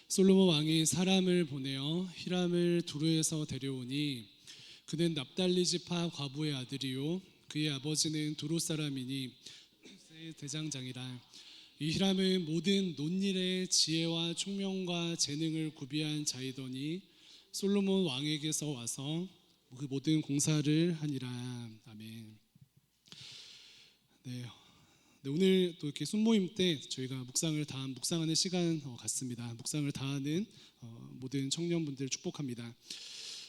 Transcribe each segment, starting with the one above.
솔로몬 왕이 사람을 보내어 히람을 두르에서 데려오니 그는 납달리 지파 과부의 아들이요 그의 아버지는 두루 사람이니 그의 대장장이라. 이 히람은 모든 논일의 지혜와 총명과 재능을 구비한 자이더니 솔로몬 왕에게서 와서 그 모든 공사를 하니라. 아멘. 네. 오늘 또 이렇게 순모임 때 저희가 묵상하는 시간 같습니다. 묵상을 다하는 모든 청년분들 축복합니다.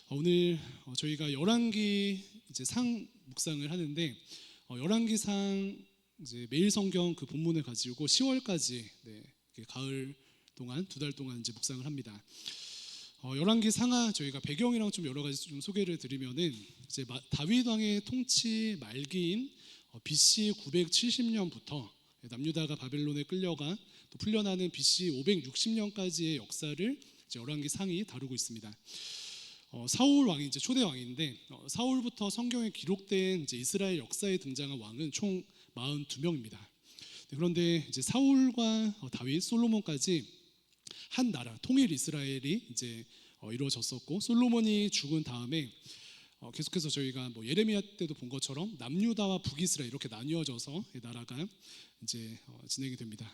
오늘 저희가 열왕기 이제 상 묵상을 하는데 열왕기상 이제 매일 성경 그 본문을 가지고 10월까지 가을 동안 2달 동안 이제 묵상을 합니다. 열왕기 상하 저희가 배경이랑 좀 여러 가지 좀 소개를 드리면은 이제 다윗 왕의 통치 말기인 BC 970년부터 남유다가 바벨론에 끌려가 또 풀려나는 BC 560년까지의 역사를 이제 열왕기 상이 다루고 있습니다. 사울 왕이 이제 초대 왕인데 사울부터 성경에 기록된 이제 이스라엘 역사에 등장한 왕은 총 42명입니다. 그런데 이제 사울과 다윗, 솔로몬까지 한 나라 통일 이스라엘이 이제 이루어졌었고, 솔로몬이 죽은 다음에 계속해서 저희가 예레미야 때도 본 것처럼 남유다와 북이스라엘 이렇게 나뉘어져서 이 나라가 이제 진행이 됩니다.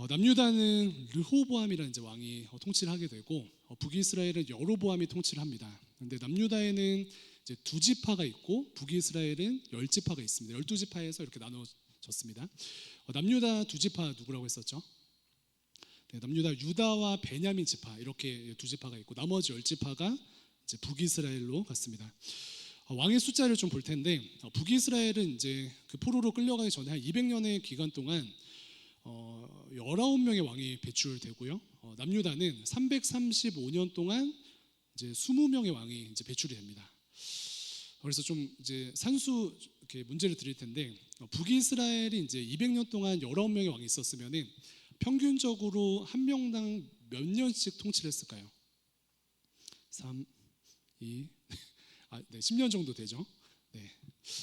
남유다는 르호보암이라는 이제 왕이 통치를 하게 되고 북이스라엘은 여로보암이 통치를 합니다. 그런데 남유다에는 이제 2지파가 있고 북이스라엘은 10지파가 있습니다. 12지파에서 이렇게 나눠졌습니다. 남유다 2지파 누구라고 했었죠? 남유다 유다와 베냐민 지파 이렇게 2지파가 있고 나머지 10지파가 이제 북이스라엘로 갔습니다. 왕의 숫자를 좀 볼 텐데 북이스라엘은 이제 그 포로로 끌려가기 전에 한 200년의 기간 동안 19명의 왕이 배출되고요. 남유다는 335년 동안 이제 20명의 왕이 이제 배출이 됩니다. 그래서 좀 이제 산수 이렇게 문제를 드릴 텐데 북이스라엘이 이제 200년 동안 19명의 왕이 있었으면은 평균적으로 한 명당 몇 년씩 통치를 했을까요? 3, 2, 10년 정도 되죠. 네.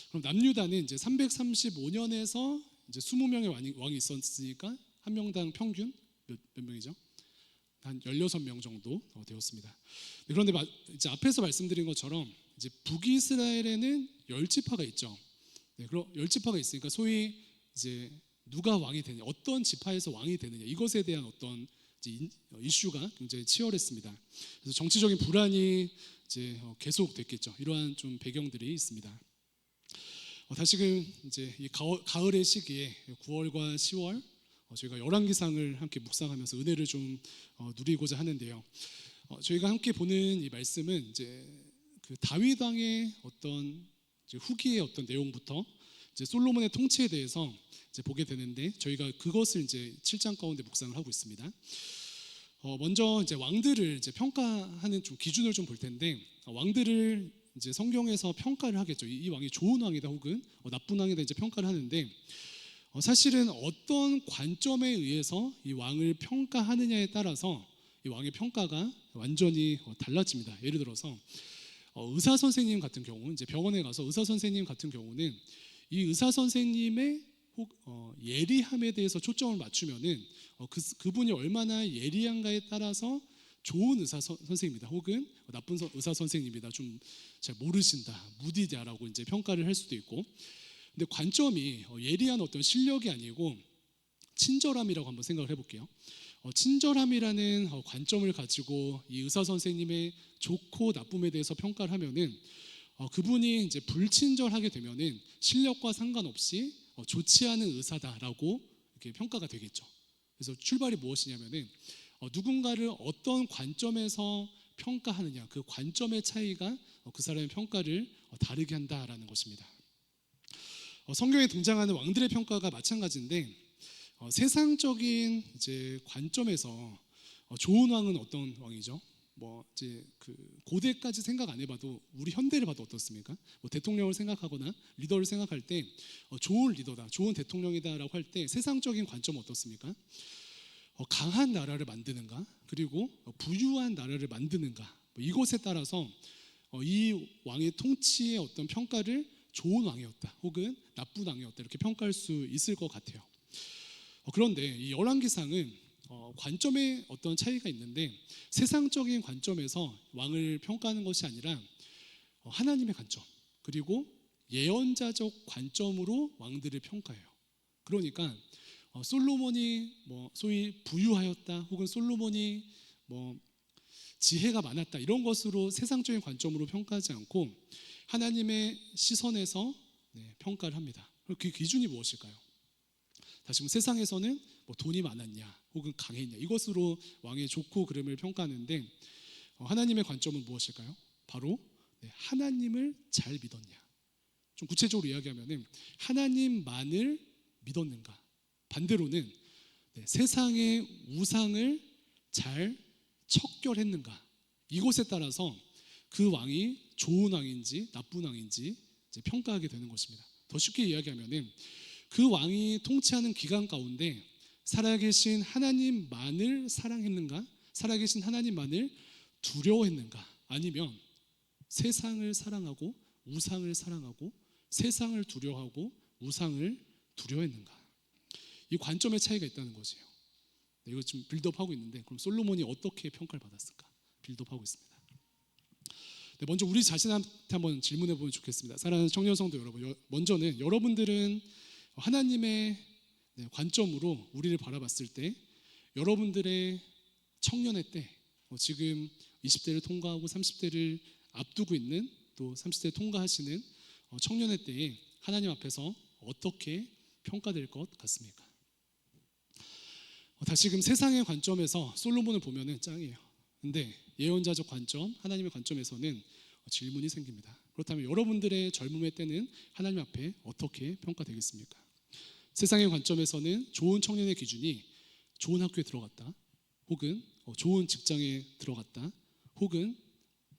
그럼 남유다는 이제 335년에서 이제 20명의 왕이 있었으니까 한 명당 평균 몇 명이죠? 한 16명 정도 되었습니다. 그런데 이제 앞에서 말씀드린 것처럼 이제 북이스라엘에는 10지파가 있죠. 그럼 10지파가 있으니까 소위 이제 누가 왕이 되냐, 어떤 지파에서 왕이 되느냐 이것에 대한 어떤 이슈가 굉장히 치열했습니다. 그래서 정치적인 불안이 이제 계속됐겠죠. 이러한 좀 배경들이 있습니다. 다시금 이제 이 가을의 시기에 9월과 10월 저희가 열왕기상을 함께 묵상하면서 은혜를 좀 누리고자 하는데요. 저희가 함께 보는 이 말씀은 이제 그 다윗 왕의 어떤 이제 후기의 어떤 내용부터 이제 솔로몬의 통치에 대해서 이제 보게 되는데 저희가 그것을 이제 7장 가운데 묵상을 하고 있습니다. 먼저 이제 왕들을 이제 평가하는 좀 기준을 좀 볼 텐데 왕들을 이제 성경에서 평가를 하겠죠. 이 왕이 좋은 왕이다 혹은 나쁜 왕이다 이제 평가를 하는데 사실은 어떤 관점에 의해서 이 왕을 평가하느냐에 따라서 이 왕의 평가가 완전히 달라집니다. 예를 들어서 의사 선생님 같은 경우 이제 병원에 가서 의사 선생님 같은 경우는 이 의사 선생님의 예리함에 대해서 초점을 맞추면은 그분이 얼마나 예리한가에 따라서 좋은 의사 선생님이다 혹은 나쁜 의사 선생님이다 좀 잘 모르신다 무디다라고 이제 평가를 할 수도 있고, 근데 관점이 예리한 어떤 실력이 아니고 친절함이라고 한번 생각을 해볼게요. 친절함이라는 관점을 가지고 이 의사 선생님의 좋고 나쁨에 대해서 평가를 하면은 그분이 이제 불친절하게 되면은 실력과 상관없이 좋지 않은 의사다라고 이렇게 평가가 되겠죠. 그래서 출발이 무엇이냐면은 누군가를 어떤 관점에서 평가하느냐 그 관점의 차이가 그 사람의 평가를 다르게 한다라는 것입니다. 성경에 등장하는 왕들의 평가가 마찬가지인데 세상적인 이제 관점에서 좋은 왕은 어떤 왕이죠? 이제 그 고대까지 생각 안 해봐도 우리 현대를 봐도 어떻습니까? 대통령을 생각하거나 리더를 생각할 때 좋은 리더다, 좋은 대통령이다라고 할 때 세상적인 관점은 어떻습니까? 강한 나라를 만드는가, 그리고 부유한 나라를 만드는가 이것에 따라서 이 왕의 통치의 어떤 평가를 좋은 왕이었다 혹은 나쁜 왕이었다 이렇게 평가할 수 있을 것 같아요. 그런데 이 열왕기상은 관점의 어떤 차이가 있는데 세상적인 관점에서 왕을 평가하는 것이 아니라 하나님의 관점 그리고 예언자적 관점으로 왕들을 평가해요. 그러니까 솔로몬이 뭐 소위 부유하였다 혹은 솔로몬이 뭐 지혜가 많았다 이런 것으로 세상적인 관점으로 평가하지 않고 하나님의 시선에서 평가를 합니다. 그 기준이 무엇일까요? 다시 세상에서는 뭐 돈이 많았냐 혹은 강했냐 이것으로 왕의 좋고 그름을 평가하는데 하나님의 관점은 무엇일까요? 바로 하나님을 잘 믿었냐. 좀 구체적으로 이야기하면 하나님만을 믿었는가. 반대로는 세상의 우상을 잘 척결했는가. 이것에 따라서 그 왕이 좋은 왕인지 나쁜 왕인지 이제 평가하게 되는 것입니다. 더 쉽게 이야기하면 그 왕이 통치하는 기간 가운데 살아계신 하나님만을 사랑했는가? 살아계신 하나님만을 두려워했는가? 아니면 세상을 사랑하고 우상을 사랑하고 세상을 두려워하고 우상을 두려워했는가? 이 관점의 차이가 있다는 것이에요. 이거 좀 빌드업하고 있는데 그럼 솔로몬이 어떻게 평가를 받았을까? 빌드업하고 있습니다. 먼저 우리 자신한테 한번 질문해 보면 좋겠습니다. 사랑하는 청년 성도 여러분, 먼저는 여러분들은 하나님의 관점으로 우리를 바라봤을 때 여러분들의 청년의 때 지금 20대를 통과하고 30대를 앞두고 있는 또 30대 통과하시는 청년의 때에 하나님 앞에서 어떻게 평가될 것 같습니까? 다시금 세상의 관점에서 솔로몬을 보면은 짱이에요. 근데 예언자적 관점, 하나님의 관점에서는 질문이 생깁니다. 그렇다면 여러분들의 젊음의 때는 하나님 앞에 어떻게 평가되겠습니까? 세상의 관점에서는 좋은 청년의 기준이 좋은 학교에 들어갔다, 혹은 좋은 직장에 들어갔다, 혹은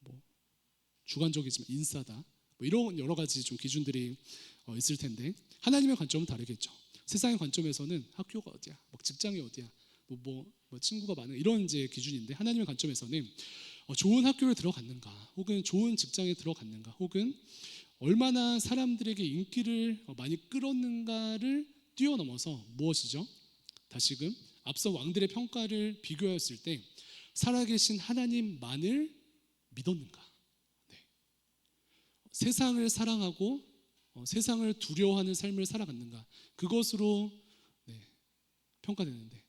뭐 주관적이지만 인싸다, 뭐 이런 여러 가지 좀 기준들이 있을 텐데 하나님의 관점은 다르겠죠. 세상의 관점에서는 학교가 어디야, 뭐 직장이 어디야, 뭐 친구가 많은 이런 이제 기준인데 하나님의 관점에서는 좋은 학교를 들어갔는가, 혹은 좋은 직장에 들어갔는가, 혹은 얼마나 사람들에게 인기를 많이 끌었는가를 뛰어넘어서 무엇이죠? 다시금 앞서 왕들의 평가를 비교했을 때 살아계신 하나님만을 믿었는가? 세상을 사랑하고 세상을 두려워하는 삶을 살아갔는가? 그것으로 평가되는데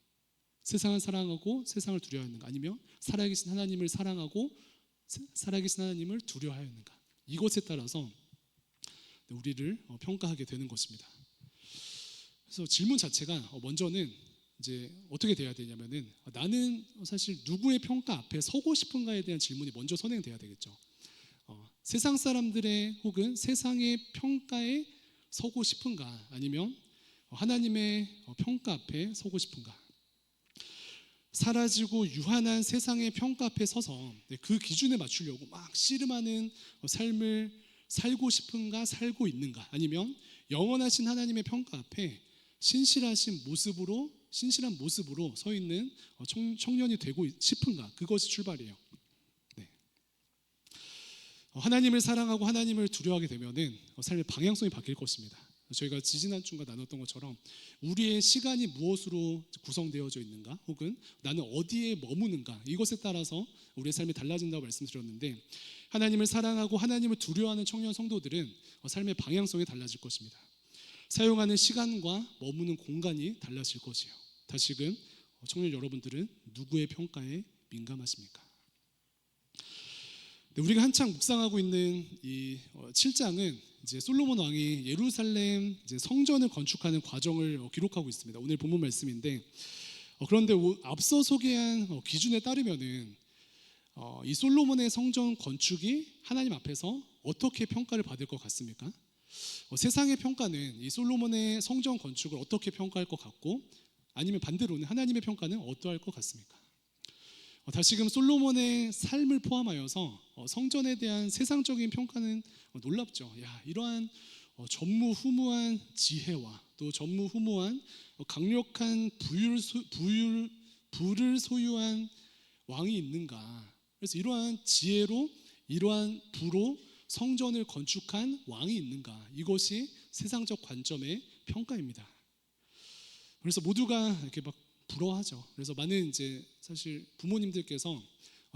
세상을 사랑하고 세상을 두려워하는가? 아니면 살아계신 하나님을 사랑하고 살아계신 하나님을 두려워하였는가? 이것에 따라서 우리를 평가하게 되는 것입니다. 그래서 질문 자체가 먼저는 이제 어떻게 돼야 되냐면은 나는 사실 누구의 평가 앞에 서고 싶은가에 대한 질문이 먼저 선행돼야 되겠죠. 세상 사람들의 혹은 세상의 평가에 서고 싶은가, 아니면 하나님의 평가 앞에 서고 싶은가. 사라지고 유한한 세상의 평가 앞에 서서 그 기준에 맞추려고 막 씨름하는 삶을 살고 싶은가, 살고 있는가, 아니면 영원하신 하나님의 평가 앞에 신실한 모습으로 서 있는 청년이 되고 싶은가. 그것이 출발이에요. 하나님을 사랑하고 하나님을 두려워하게 되면은 삶의 방향성이 바뀔 것입니다. 저희가 지지난주가 나눴던 것처럼 우리의 시간이 무엇으로 구성되어져 있는가, 혹은 나는 어디에 머무는가, 이것에 따라서 우리의 삶이 달라진다고 말씀드렸는데 하나님을 사랑하고 하나님을 두려워하는 청년 성도들은 삶의 방향성이 달라질 것입니다. 사용하는 시간과 머무는 공간이 달라질 것이에요. 다시금 청년 여러분들은 누구의 평가에 민감하십니까? 우리가 한창 묵상하고 있는 이 7장은 이제 솔로몬 왕이 예루살렘 이제 성전을 건축하는 과정을 기록하고 있습니다. 오늘 본문 말씀인데 그런데 앞서 소개한 기준에 따르면은 이 솔로몬의 성전 건축이 하나님 앞에서 어떻게 평가를 받을 것 같습니까? 세상의 평가는 이 솔로몬의 성전 건축을 어떻게 평가할 것 같고, 아니면 반대로는 하나님의 평가는 어떠할 것 같습니까? 다시금 솔로몬의 삶을 포함하여서 성전에 대한 세상적인 평가는 놀랍죠. 이러한 전무후무한 지혜와 또 전무후무한 강력한 부를 소유한 왕이 있는가? 그래서 이러한 지혜로 이러한 부로 성전을 건축한 왕이 있는가? 이것이 세상적 관점의 평가입니다. 그래서 모두가 이렇게 막 부러워하죠. 그래서 많은 이제 사실 부모님들께서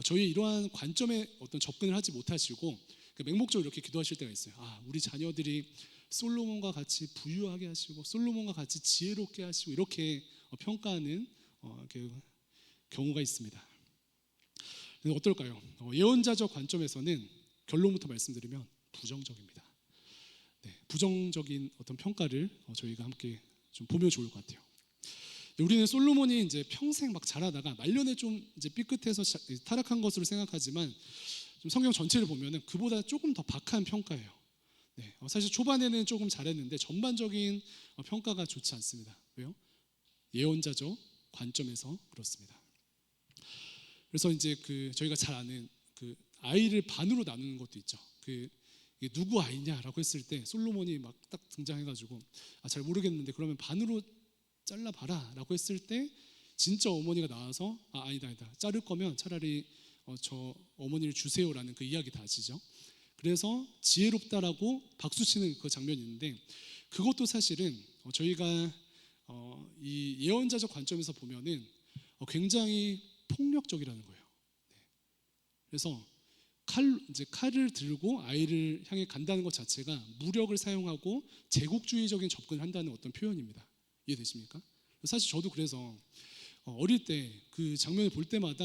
저희 이러한 관점에 어떤 접근을 하지 못하시고 맹목적으로 이렇게 기도하실 때가 있어요. 우리 자녀들이 솔로몬과 같이 부유하게 하시고 솔로몬과 같이 지혜롭게 하시고 이렇게 평가하는 이렇게 경우가 있습니다. 어떨까요? 예언자적 관점에서는 결론부터 말씀드리면 부정적입니다. 부정적인 어떤 평가를 저희가 함께 좀 보면 좋을 것 같아요. 우리는 솔로몬이 이제 평생 막 자라다가 말년에 좀 이제 삐끗해서 타락한 것으로 생각하지만 좀 성경 전체를 보면은 그보다 조금 더 박한 평가예요. 사실 초반에는 조금 잘했는데 전반적인 평가가 좋지 않습니다. 왜요? 예언자적 관점에서 그렇습니다. 그래서 이제 저희가 잘 아는 아이를 반으로 나누는 것도 있죠. 이게 누구 아이냐라고 했을 때 솔로몬이 막 딱 등장해가지고 잘 모르겠는데 그러면 반으로 잘라봐라라고 했을 때 진짜 어머니가 나와서 아니다 자를 거면 차라리 저 어머니를 주세요라는 그 이야기 다 아시죠? 그래서 지혜롭다라고 박수치는 그 장면이 있는데 그것도 사실은 저희가 이 예언자적 관점에서 보면은 굉장히 폭력적이라는 거예요. 그래서 칼을 들고 아이를 향해 간다는 것 자체가 무력을 사용하고 제국주의적인 접근을 한다는 어떤 표현입니다. 이해되십니까? 사실 저도 그래서 어릴 때 그 장면을 볼 때마다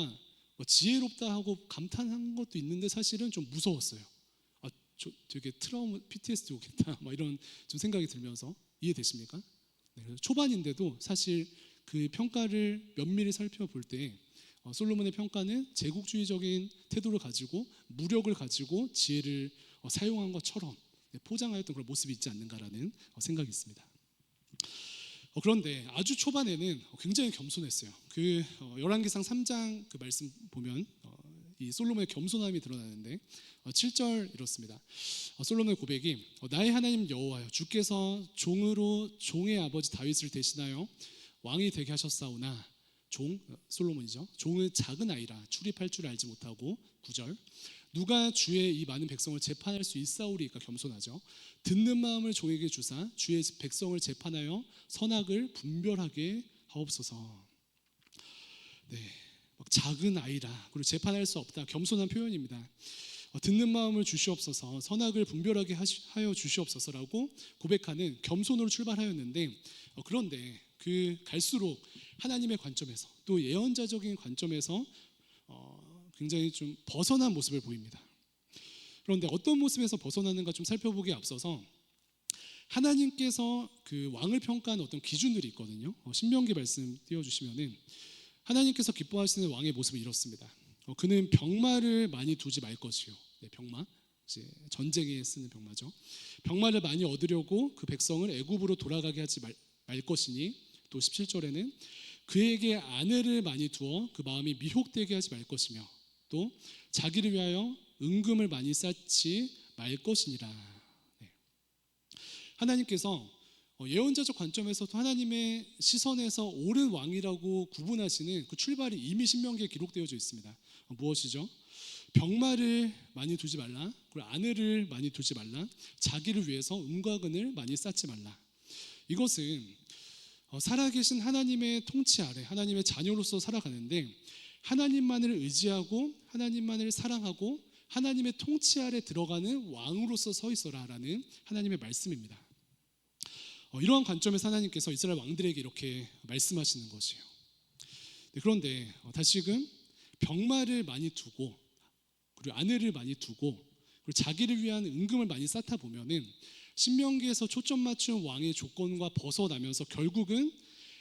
지혜롭다 하고 감탄한 것도 있는데 사실은 좀 무서웠어요. 되게 트라우마, PTSD 오겠다 막 이런 좀 생각이 들면서 이해되십니까? 그래서 초반인데도 사실 그 평가를 면밀히 살펴볼 때 솔로몬의 평가는 제국주의적인 태도를 가지고 무력을 가지고 지혜를 사용한 것처럼 포장하였던 그런 모습이 있지 않는가라는 생각이 있습니다. 그런데 아주 초반에는 굉장히 겸손했어요. 열왕기상 3장 그 말씀 보면 이 솔로몬의 겸손함이 드러나는데 7절 이렇습니다. 솔로몬의 고백이 나의 하나님 여호와여 주께서 종으로 종의 아버지 다윗을 대신하여 왕이 되게 하셨사오나 솔로몬이죠. 종은 작은 아이라 출입할 줄 알지 못하고 9절 누가 주의 이 많은 백성을 재판할 수 있사오리까 겸손하죠. 듣는 마음을 종에게 주사 주의 백성을 재판하여 선악을 분별하게 하옵소서. 작은 아이라 그리고 재판할 수 없다 겸손한 표현입니다. 듣는 마음을 주시옵소서 선악을 분별하게 하여 주시옵소서라고 고백하는 겸손으로 출발하였는데 그런데 갈수록 하나님의 관점에서 또 예언자적인 관점에서 굉장히 좀 벗어난 모습을 보입니다. 그런데 어떤 모습에서 벗어나는가 좀 살펴보기에 앞서서 하나님께서 그 왕을 평가하는 어떤 기준들이 있거든요. 신명기 말씀 띄워주시면은 하나님께서 기뻐하시는 왕의 모습은 이렇습니다. 그는 병마를 많이 두지 말 것이요. 병마 이제 전쟁에 쓰는 병마죠. 병마를 많이 얻으려고 그 백성을 애굽으로 돌아가게 하지 말 것이니 또 17절에는 그에게 아내를 많이 두어 그 마음이 미혹되게 하지 말 것이며 또 자기를 위하여 은금을 많이 쌓지 말 것이니라. 하나님께서 예언자적 관점에서도 하나님의 시선에서 옳은 왕이라고 구분하시는 그 출발이 이미 신명기에 기록되어져 있습니다. 무엇이죠? 병마를 많이 두지 말라, 그리고 아내를 많이 두지 말라, 자기를 위해서 은과 금을 많이 쌓지 말라. 이것은 살아계신 하나님의 통치 아래 하나님의 자녀로서 살아가는데 하나님만을 의지하고 하나님만을 사랑하고 하나님의 통치 아래 들어가는 왕으로서 서 있어라라는 하나님의 말씀입니다. 이러한 관점에서 하나님께서 이스라엘 왕들에게 이렇게 말씀하시는 것이에요. 그런데 다시금 병마를 많이 두고 그리고 아내를 많이 두고 그리고 자기를 위한 은금을 많이 쌓다 보면은 신명기에서 초점 맞춘 왕의 조건과 벗어나면서 결국은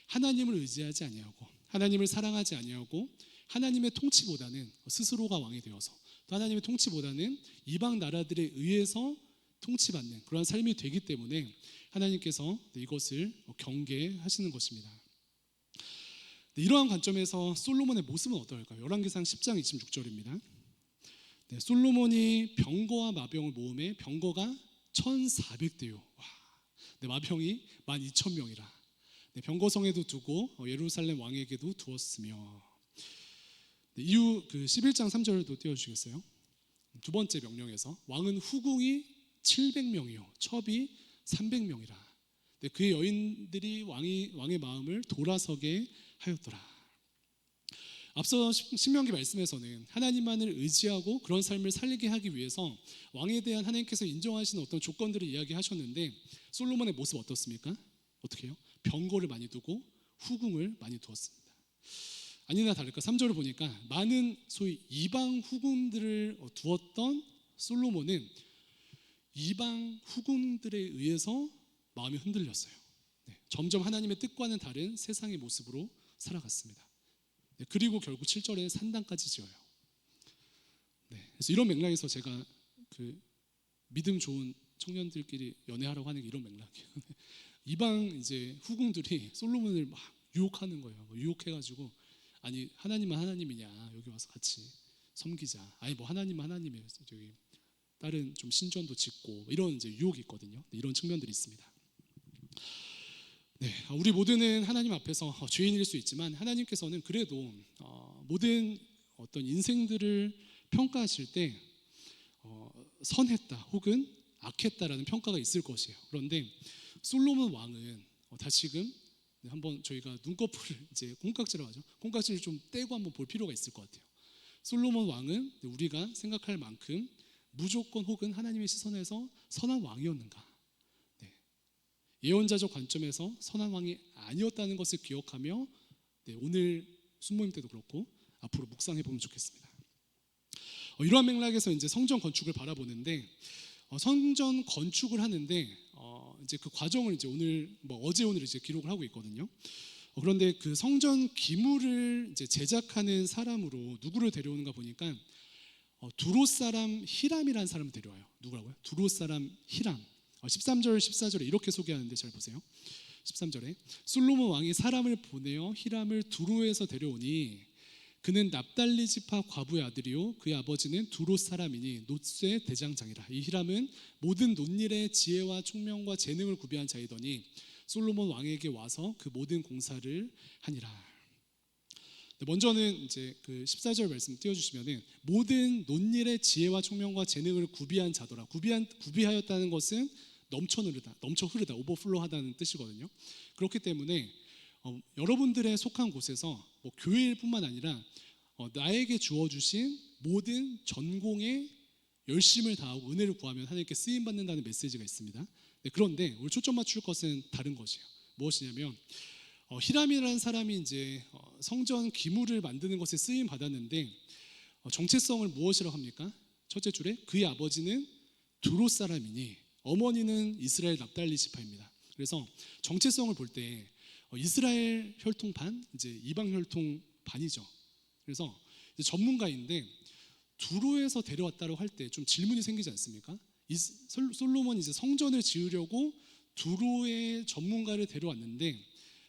하나님을 의지하지 아니하고 하나님을 사랑하지 아니하고 하나님의 통치보다는 스스로가 왕이 되어서 또 하나님의 통치보다는 이방 나라들에 의해서 통치받는 그러한 삶이 되기 때문에 하나님께서 이것을 경계하시는 것입니다. 이러한 관점에서 솔로몬의 모습은 어떨까요? 열왕기상 10장 26절입니다. 솔로몬이 병거와 마병을 모음에 병거가 1,400대요. 마병이 12,000명이라. 병거성에도 두고 예루살렘 왕에게도 두었으며. 이후 11장 3절도 띄워주시겠어요? 두 번째 명령에서 왕은 후궁이 700명이요 첩이 300명이라. 네, 그 여인들이 왕의 마음을 돌아서게 하였더라. 앞서 신명기 말씀에서는 하나님만을 의지하고 그런 삶을 살게 하기 위해서 왕에 대한 하나님께서 인정하시는 어떤 조건들을 이야기하셨는데, 솔로몬의 모습 어떻습니까? 어떻게 해요? 병거를 많이 두고 후궁을 많이 두었습니다. 아니나 다를까 3절을 보니까 많은 소위 이방 후궁들을 두었던 솔로몬은 이방 후궁들에 의해서 마음이 흔들렸어요. 네, 점점 하나님의 뜻과는 다른 세상의 모습으로 살아갔습니다. 네, 그리고 결국 7절에 산당까지 지어요. 네, 그래서 이런 맥락에서 제가 그 믿음 좋은 청년들끼리 연애하라고 하는 게 이런 맥락이에요. 이방 이제 후궁들이 솔로몬을 막 유혹하는 거예요. 유혹해가지고 아니 하나님은 하나님이냐, 여기 와서 같이 섬기자. 아니 뭐 하나님은 하나님이에요. 저기 다른 좀 신전도 짓고 이런 이제 유혹이 있거든요. 네, 이런 측면들이 있습니다. 네, 우리 모두는 하나님 앞에서 죄인일 수 있지만 하나님께서는 그래도 모든 어떤 인생들을 평가하실 때 선했다 혹은 악했다라는 평가가 있을 것이에요. 그런데 솔로몬 왕은 다시금 한번 저희가 눈꺼풀을 이제 콩깍지라고 하죠. 콩깍지를 좀 떼고 한번 볼 필요가 있을 것 같아요. 솔로몬 왕은 우리가 생각할 만큼 무조건 혹은 하나님의 시선에서 선한 왕이었는가? 네. 예언자적 관점에서 선한 왕이 아니었다는 것을 기억하며 네, 오늘 순모임 때도 그렇고 앞으로 묵상해 보면 좋겠습니다. 이러한 맥락에서 이제 성전 건축을 바라보는데 성전 건축을 하는데 이제 그 과정을 이제 오늘 어제 오늘 이제 기록을 하고 있거든요. 그런데 그 성전 기물을 이제 제작하는 사람으로 누구를 데려오는가 보니까 두롯 사람 히람이라는 사람을 데려와요. 누구라고요? 두롯 사람 히람. 13절 14절에 이렇게 소개하는데 잘 보세요. 13절에 솔로몬 왕이 사람을 보내어 히람을 두로에서 데려오니 그는 납달리 지파 과부의 아들이요 그의 아버지는 두롯 사람이니 놋의 대장장이라. 이 히람은 모든 놋일의 지혜와 총명과 재능을 구비한 자이더니 솔로몬 왕에게 와서 그 모든 공사를 하니라. 먼저는 이제 그 14절 말씀 띄워주시면은 모든 논일의 지혜와 총명과 재능을 구비한 자더라. 구비하였다는 것은 넘쳐 흐르다, 오버플로하다는 뜻이거든요. 그렇기 때문에 여러분들의 속한 곳에서 뭐 교회일 뿐만 아니라 나에게 주어주신 모든 전공에 열심을 다하고 은혜를 구하면 하나님께 쓰임 받는다는 메시지가 있습니다. 네, 그런데 오늘 초점 맞출 것은 다른 것이에요. 무엇이냐면 히람이라는 사람이 이제 성전 기물을 만드는 것에 쓰임 받았는데 정체성을 무엇이라고 합니까? 첫째 줄에 그의 아버지는 두롯 사람이니 어머니는 이스라엘 납달리 지파입니다. 그래서 정체성을 볼 때 이스라엘 혈통 반, 이제 이방 혈통 반이죠. 그래서 이제 전문가인데 두로에서 데려왔다고 할 때 좀 질문이 생기지 않습니까? 솔로몬이 이제 성전을 지으려고 두로의 전문가를 데려왔는데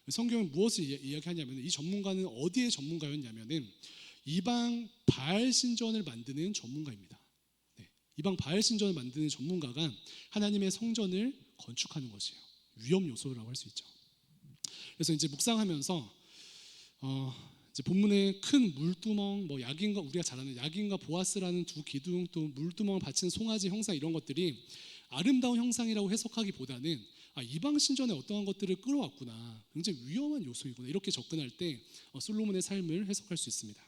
성경은 무엇을 이야기하냐면 이 전문가는 어디의 전문가였냐면은 이방 바알 신전을 만드는 전문가입니다. 네, 이방 바알 신전을 만드는 전문가가 하나님의 성전을 건축하는 것이에요. 위험 요소라고 할 수 있죠. 그래서 이제 묵상하면서 이제 본문에 큰 물두멍, 뭐 야긴과 우리가 잘 아는 야긴과 보아스라는 두 기둥, 또 물두멍을 받친 송아지 형상 이런 것들이 아름다운 형상이라고 해석하기보다는 이방 신전에 어떠한 것들을 끌어왔구나, 굉장히 위험한 요소이구나 이렇게 접근할 때 솔로몬의 삶을 해석할 수 있습니다.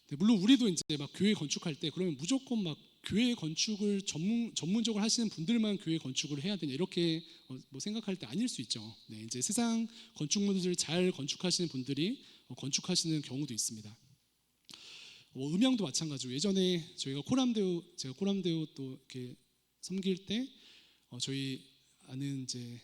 네, 물론 우리도 이제 막 교회 건축할 때 그러면 무조건 막 교회 건축을 전문적으로 하시는 분들만 교회 건축을 해야 되냐 이렇게 뭐 생각할 때 아닐 수 있죠. 네, 이제 세상 건축물들을 잘 건축하시는 분들이 건축하시는 경우도 있습니다. 음향도 마찬가지로 예전에 제가 코람데오 또 이렇게 섬길 때 저희 아는 이제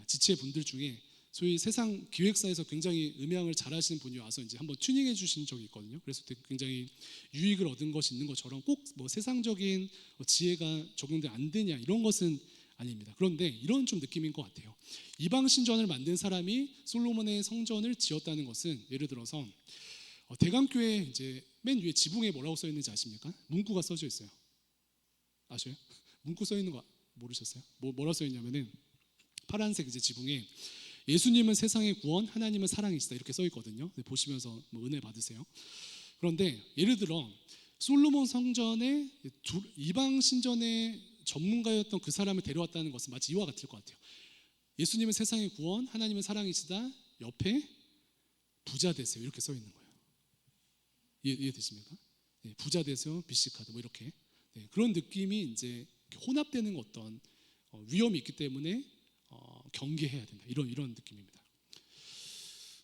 지체 분들 중에 소위 세상 기획사에서 굉장히 음향을 잘하시는 분이 와서 이제 한번 튜닝해 주신 적이 있거든요. 그래서 굉장히 유익을 얻은 것이 있는 것처럼 꼭 뭐 세상적인 지혜가 적용돼 안 되냐 이런 것은 아닙니다. 그런데 이런 좀 느낌인 것 같아요. 이방 신전을 만든 사람이 솔로몬의 성전을 지었다는 것은 예를 들어서 대강교회 이제 맨 위에 지붕에 뭐라고 써 있는지 아십니까? 문구가 써져 있어요. 아셔요? 문구 써 있는 거 모르셨어요? 뭐라고 써 있냐면은 파란색 이제 지붕에 예수님은 세상의 구원, 하나님은 사랑이시다 이렇게 써 있거든요. 보시면서 뭐 은혜 받으세요. 그런데 예를 들어 솔로몬 성전에 이방 신전의 전문가였던 그 사람을 데려왔다는 것은 마치 이와 같을 것 같아요. 예수님은 세상의 구원, 하나님은 사랑이시다. 옆에 부자 되세요. 이렇게 써 있는 거예요. 이해되십니까? 네, 부자 되세요. BC 카드 뭐 이렇게. 네, 그런 느낌이 이제 혼합되는 어떤 위험이 있기 때문에 경계해야 된다. 이런 느낌입니다.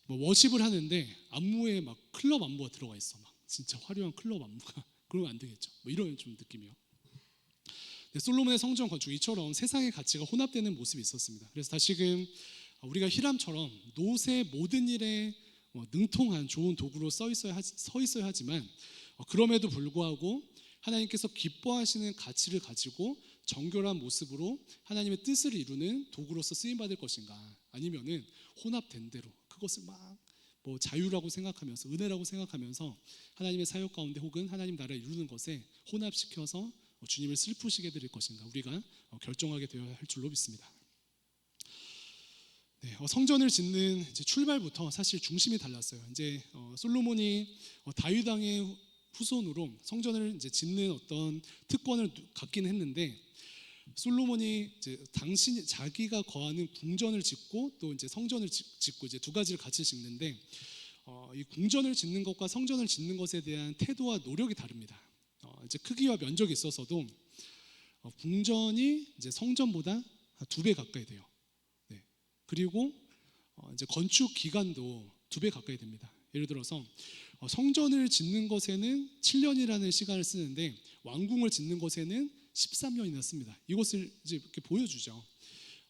뭐 워십을 하는데 안무에 막 클럽 안무가 들어가 있어. 막 진짜 화려한 클럽 안무가 그러면 안 되겠죠. 뭐 이런 좀 느낌이요. 네, 솔로몬의 성전 건축 이처럼 세상의 가치가 혼합되는 모습이 있었습니다. 그래서 다시금 우리가 히람처럼 노새 모든 일에 능통한 좋은 도구로 서 있어야 하지만 그럼에도 불구하고 하나님께서 기뻐하시는 가치를 가지고 정결한 모습으로 하나님의 뜻을 이루는 도구로서 쓰임 받을 것인가, 아니면은 혼합된 대로 그것을 막 뭐 자유라고 생각하면서 은혜라고 생각하면서 하나님의 사역 가운데 혹은 하나님 나라를 이루는 것에 혼합시켜서 주님을 슬프시게 드릴 것인가, 우리가 결정하게 되어야 할 줄로 믿습니다. 네, 성전을 짓는 이제 출발부터 사실 중심이 달랐어요. 이제 솔로몬이 다윗 왕의 후손으로 성전을 이제 짓는 어떤 특권을 갖긴 했는데, 솔로몬이 이제 자기가 거하는 궁전을 짓고 또 이제 성전을 짓고 이제 두 가지를 같이 짓는데, 이 궁전을 짓는 것과 성전을 짓는 것에 대한 태도와 노력이 다릅니다. 이제 크기와 면적이 있어서도 궁전이 이제 성전보다 2배 가까이 돼요. 네. 그리고 이제 건축 기간도 2배 가까이 됩니다. 예를 들어서 성전을 짓는 것에는 7년이라는 시간을 쓰는데 왕궁을 짓는 것에는 13년이나 씁니다. 이것을 이제 이렇게 보여주죠.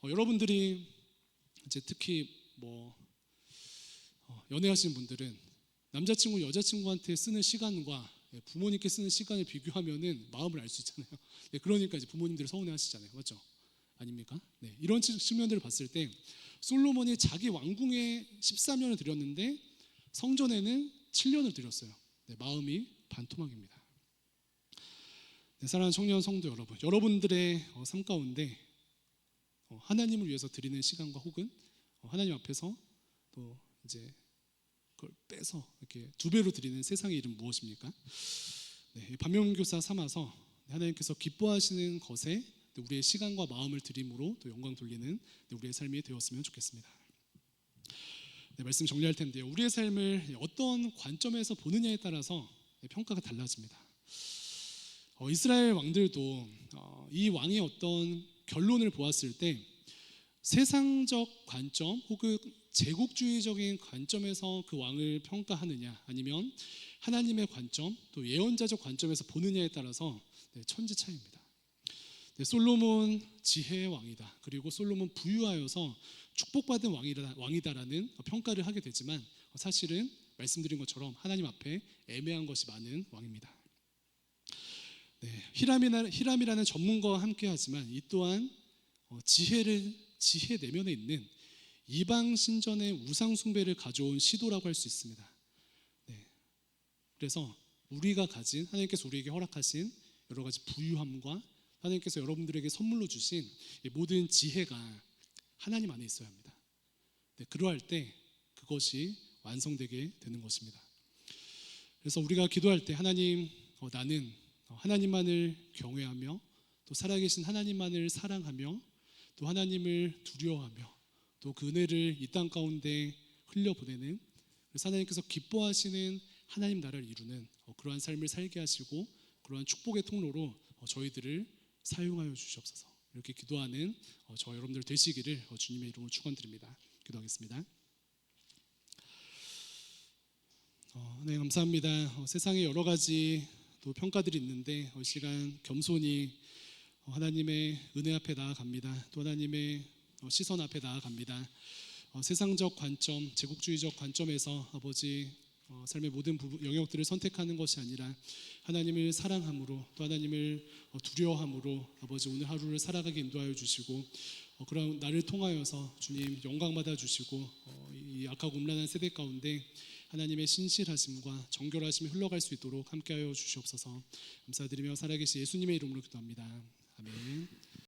여러분들이 이제 특히 뭐 연애하시는 분들은 남자친구 여자친구한테 쓰는 시간과 부모님께 쓰는 시간을 비교하면은 마음을 알 수 있잖아요. 네, 그러니까 이제 부모님들이 서운해하시잖아요, 맞죠? 아닙니까? 네, 이런 측면들을 봤을 때 솔로몬이 자기 왕궁에 13년을 들였는데 성전에는 7년을 들였어요. 네, 마음이 반토막입니다. 네, 사랑하는 청년 성도 여러분, 여러분들의 삶 가운데 하나님을 위해서 드리는 시간과 혹은 하나님 앞에서 또 이제 그걸 빼서 이렇게 2배로 드리는 세상의 이름 무엇입니까? 네, 반면교사 삼아서 하나님께서 기뻐하시는 것에 우리의 시간과 마음을 드림으로 또 영광 돌리는 우리의 삶이 되었으면 좋겠습니다. 네, 말씀 정리할 텐데요. 우리의 삶을 어떤 관점에서 보느냐에 따라서 평가가 달라집니다. 이스라엘 왕들도 이 왕의 어떤 결론을 보았을 때 세상적 관점 혹은 제국주의적인 관점에서 그 왕을 평가하느냐, 아니면 하나님의 관점 또 예언자적 관점에서 보느냐에 따라서 천지 차이입니다. 솔로몬 지혜의 왕이다, 그리고 솔로몬 부유하여서 축복받은 왕이다라는 평가를 하게 되지만 사실은 말씀드린 것처럼 하나님 앞에 애매한 것이 많은 왕입니다. 네, 히람이라는 전문가와 함께하지만 이 또한 지혜 내면에 있는 이방 신전의 우상 숭배를 가져온 시도라고 할 수 있습니다. 네, 그래서 우리가 가진, 하나님께서 우리에게 허락하신 여러 가지 부유함과 하나님께서 여러분들에게 선물로 주신 모든 지혜가 하나님 안에 있어야 합니다. 네, 그러할 때 그것이 완성되게 되는 것입니다. 그래서 우리가 기도할 때 하나님, 나는 하나님만을 경외하며 또 살아계신 하나님만을 사랑하며 또 하나님을 두려워하며 또 그 은혜를 이 땅 가운데 흘려보내는, 그래서 하나님께서 기뻐하시는 하나님 나라를 이루는 그러한 삶을 살게 하시고 그러한 축복의 통로로 저희들을 사용하여 주시옵소서. 이렇게 기도하는 저 여러분들 되시기를 주님의 이름으로 축원드립니다. 기도하겠습니다. 네, 감사합니다. 세상에 여러 가지 또 평가들이 있는데 이 시간 겸손히 하나님의 은혜 앞에 나아갑니다. 또 하나님의 시선 앞에 나아갑니다. 세상적 관점, 제국주의적 관점에서 아버지 삶의 모든 영역들을 선택하는 것이 아니라 하나님을 사랑함으로 또 하나님을 두려워함으로 아버지 오늘 하루를 살아가게 인도하여 주시고 그런 나를 통하여서 주님 영광 받아 주시고 이 악하고 음란한 세대 가운데 하나님의 신실하심과 정결하심이 흘러갈 수 있도록 함께하여 주시옵소서. 감사드리며 살아계신 예수님의 이름으로 기도합니다. 아멘.